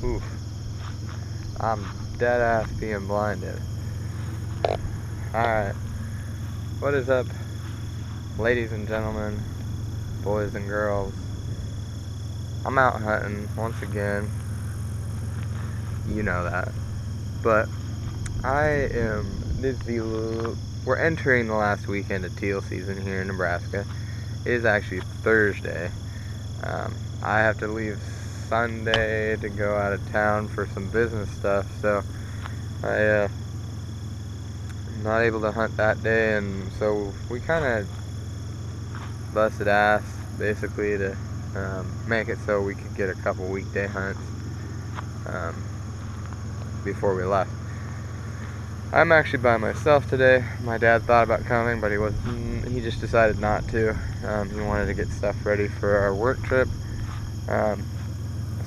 Oof. I'm dead ass being blinded. Alright. What is up, ladies and gentlemen, boys and girls? I'm out hunting once again. You know that. But we're entering the last weekend of teal season here in Nebraska. It is actually Thursday. I have to leave Sunday to go out of town for some business stuff, so I'm not able to hunt that day, and so we kind of busted ass basically to make it so we could get a couple weekday hunts before we left. I'm actually by myself today. My dad thought about coming, but he just decided not to. He wanted to get stuff ready for our work trip.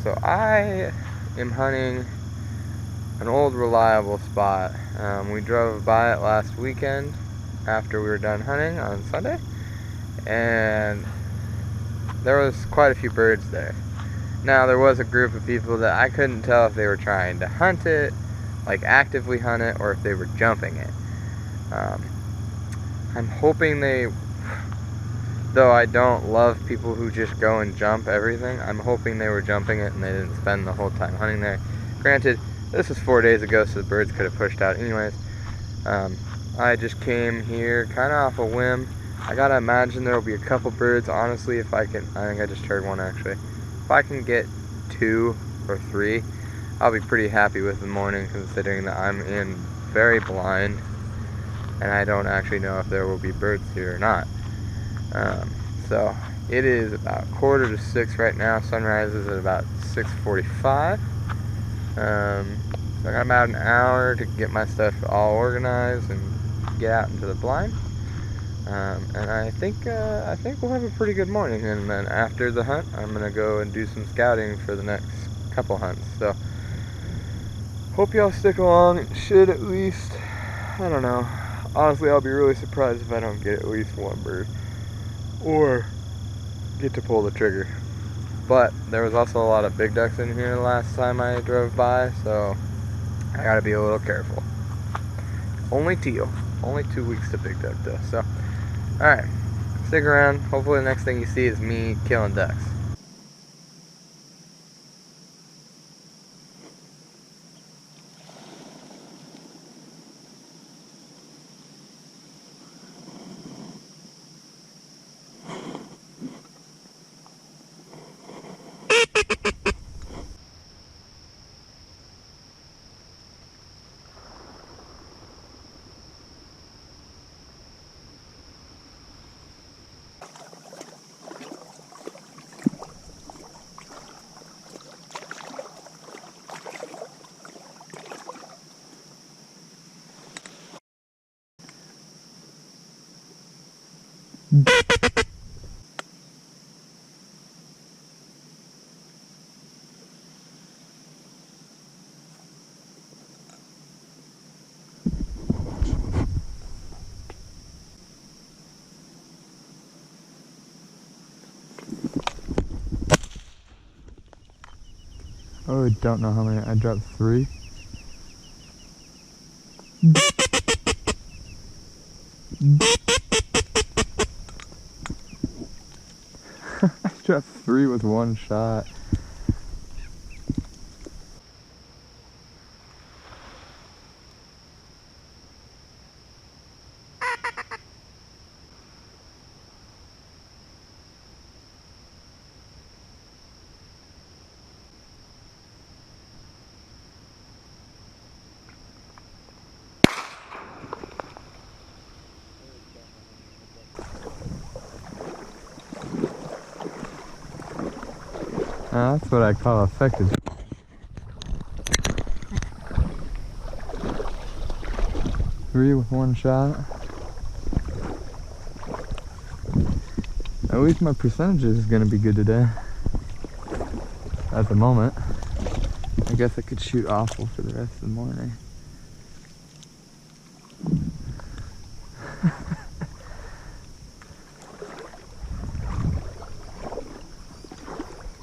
So I am hunting an old reliable spot. We drove by it last weekend after we were done hunting on Sunday, and there was quite a few birds there. Now there was a group of people that I couldn't tell if they were trying to hunt it, like actively hunt it, or if they were jumping it. I'm hoping though I don't love people who just go and jump everything, I'm hoping they were jumping it and they didn't spend the whole time hunting there. Granted, this was 4 days ago, so the birds could have pushed out anyways. I just came here kind of off a whim. I gotta imagine there will be a couple birds. Honestly, I think I just heard one actually. If I can get 2 or 3, I'll be pretty happy with the morning, considering that I'm in very blind and I don't actually know if there will be birds here or not. So it is about 5:45 right now. Sunrise is at about 6:45. So I got about an hour to get my stuff all organized and get out into the blind. And I think we'll have a pretty good morning. And then after the hunt, I'm gonna go and do some scouting for the next couple hunts. So hope y'all stick along. It should at least, I don't know. Honestly, I'll be really surprised if I don't get at least one bird or get to pull the trigger. But there was also a lot of big ducks in here the last time I drove by, so I gotta be a little careful. Only teal. Only 2 weeks to big duck though. So, alright. Stick around. Hopefully the next thing you see is me killing ducks. Oh, I don't know how many. I dropped 3. I dropped 3 with 1 shot. That's what I call affected. Three with 1 shot. At least my percentage is gonna be good today. At the moment. I guess I could shoot awful for the rest of the morning.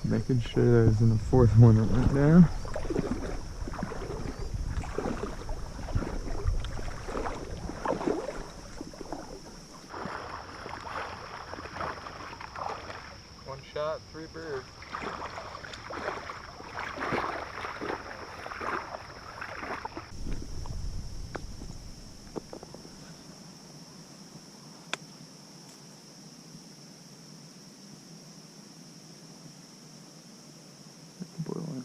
Making sure there isn't a 4th one that went down. shot 3 birds. Boiling.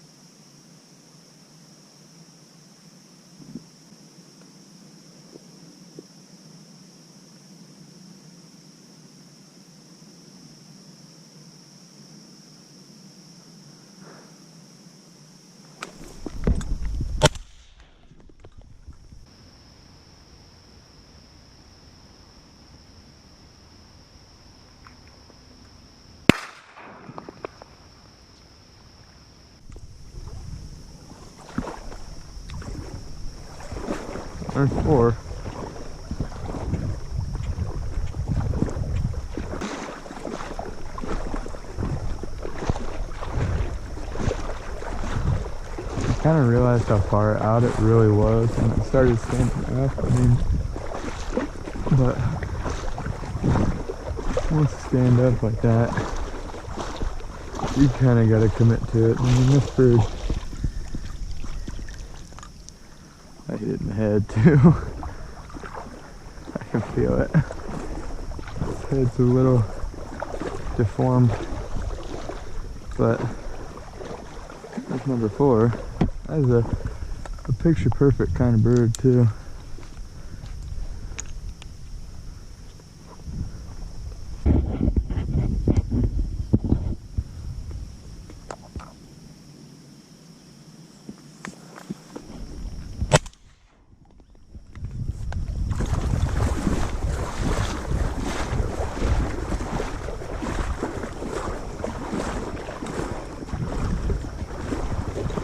There's 4. I kind of realized how far out it really was when it started standing up. I mean, but once you stand up like that, you kind of got to commit to it. I mean, this bird, I hit it in the head too. I can feel it. Its head's a little deformed, but that's number 4. That's a picture perfect kind of bird too.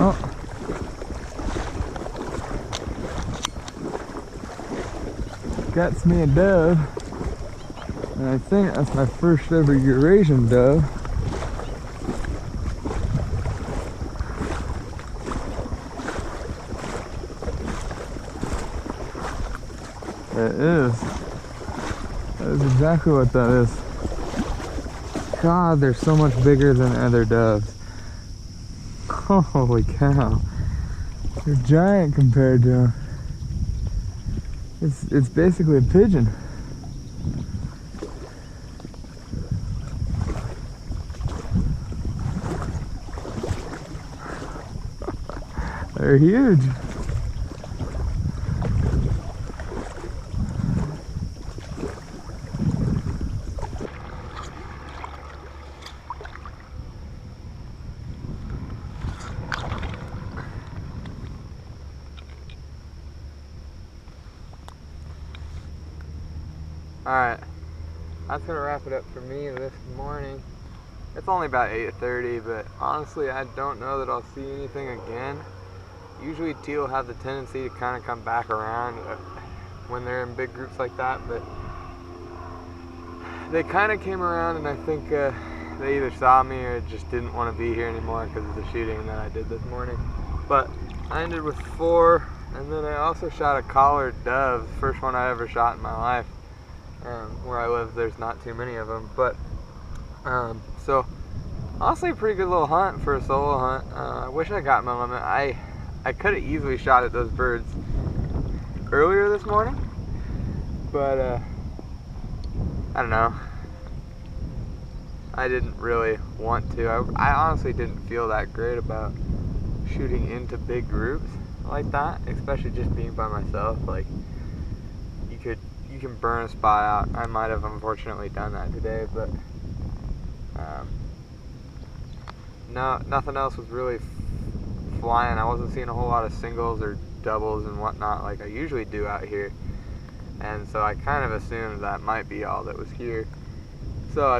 Oh. Got me a dove, and I think that's my first ever Eurasian dove. It is. That is exactly what that is. God, they're so much bigger than other doves. Holy cow. They're giant compared to them. It's basically a pigeon. They're huge. Alright, that's going to wrap it up for me this morning. It's only about 8:30, but honestly I don't know that I'll see anything again. Usually teal have the tendency to kind of come back around when they're in big groups like that, but they kind of came around, and I think they either saw me or just didn't want to be here anymore because of the shooting that I did this morning. But I ended with 4, and then I also shot a collared dove, the first one I ever shot in my life. Where I live, there's not too many of them, but so honestly a pretty good little hunt for a solo hunt. I wish I got my limit. I could have easily shot at those birds earlier this morning, but I don't know, I didn't really want to. I honestly didn't feel that great about shooting into big groups like that, especially just being by myself. Like, you can burn a spot out. I might have unfortunately done that today, but no, nothing else was really flying. I wasn't seeing a whole lot of singles or doubles and whatnot like I usually do out here, and so I kind of assumed that might be all that was here. So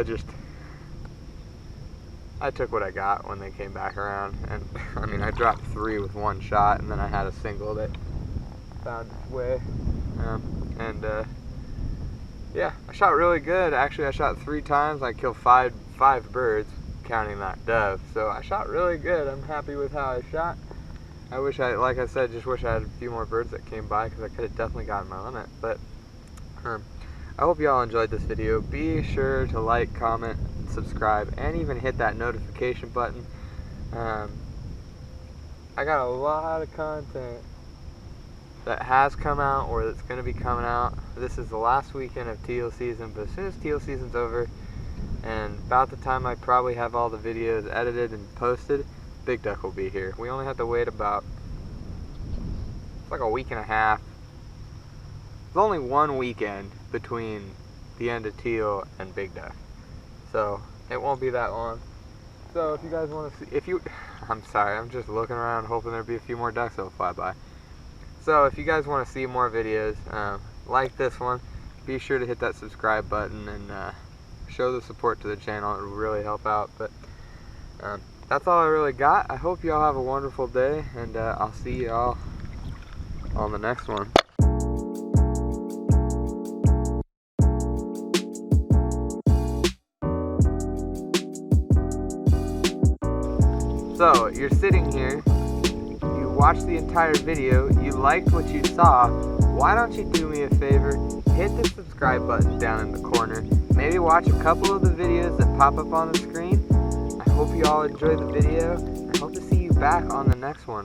I took what I got when they came back around, and I mean, I dropped 3 with 1 shot, and then I had a single that found its way, yeah, I shot really good. Actually, I shot 3 times. I killed five birds, counting that dove. So I shot really good. I'm happy with how I shot. I wish like I said, just wish I had a few more birds that came by, because I could have definitely gotten my limit. But I hope you all enjoyed this video. Be sure to like, comment, and subscribe and even hit that notification button. I got a lot of content that has come out or that's going to be coming out. This is the last weekend of teal season, but as soon as teal season's over and about the time I probably have all the videos edited and posted, big duck will be here. We only have to wait about, it's like a week and a half. There's only one weekend between the end of teal and big duck, so it won't be that long. So if you guys want to see, I'm sorry, I'm just looking around hoping there'll be a few more ducks that'll fly by. So if you guys want to see more videos like this one, be sure to hit that subscribe button and show the support to the channel. It will really help out. But that's all I really got. I hope y'all have a wonderful day, and I'll see y'all on the next one. So you're sitting here, you watched the entire video, you liked what you saw. Why don't you do me a favor, hit the subscribe button down in the corner, maybe watch a couple of the videos that pop up on the screen. I hope you all enjoyed the video. I hope to see you back on the next one.